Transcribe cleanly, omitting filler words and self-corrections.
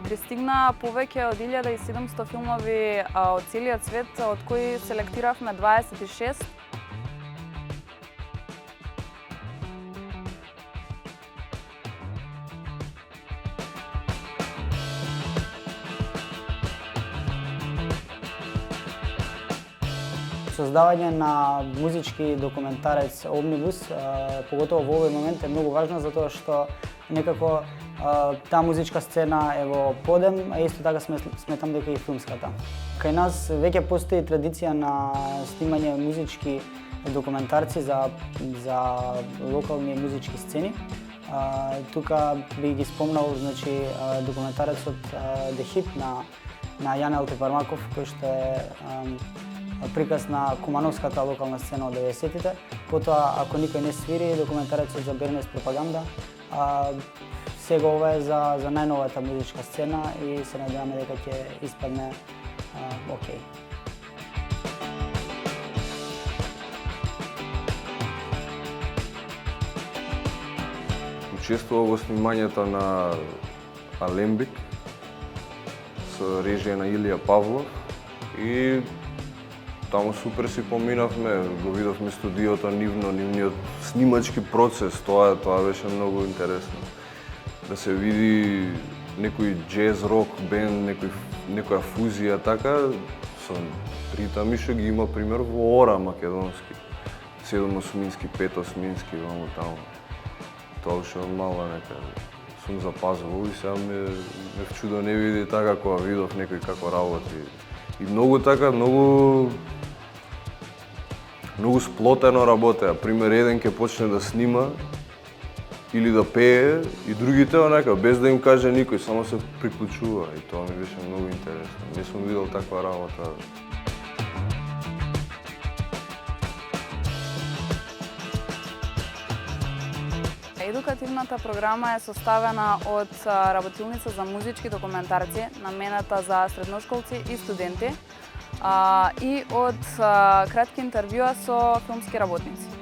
Пристигна повеќе од 1700 филмови од целиот свет, од кои селектиравме 26. Создавање на музички документарец Омнибус, поготово во овој момент, е многу важно затоа што некако таа музичка сцена е во подем, а исто така сметам дека и филмската. Кај нас веќе постои традиција на снимање музички документарци за локални музички сцени. Тука би ги спомнал, значи, документарецот The Hit на Јане Алтипармаков, кој што е приказ на кумановската локална сцена од 90-тите. Потоа, ако никој не свири, документарецот за Бернес пропаганда. Сега ова е за најновата музичка сцена и се надеваме дека ќе испадне окей. Учествував во снимањето на Алембик со режија на Илија Павлов и таму супер си поминавме, го видовме студиото нивно, нивниот снимачки процес, тоа беше многу интересно. Да се види некој джез рок бенд, некоја фузија така со ритами што ги има пример во Ора македонски, 7/8, 5/8 ваму таму. Тоа што мало некаде сум запазувал и сега ме вчудо не види така кога видов некој како работи. И многу така, многу сплотено работеа. Пример, еден ќе почне да снима или да пее и другите онака, без да им каже никој, само се приклучува и тоа ми беше многу интересно. Не сум видел таква работа. Едукативната програма е составена од работилница за музички документарци, намената за средношколци и студенти, и од кратки интервјуа со филмски работници.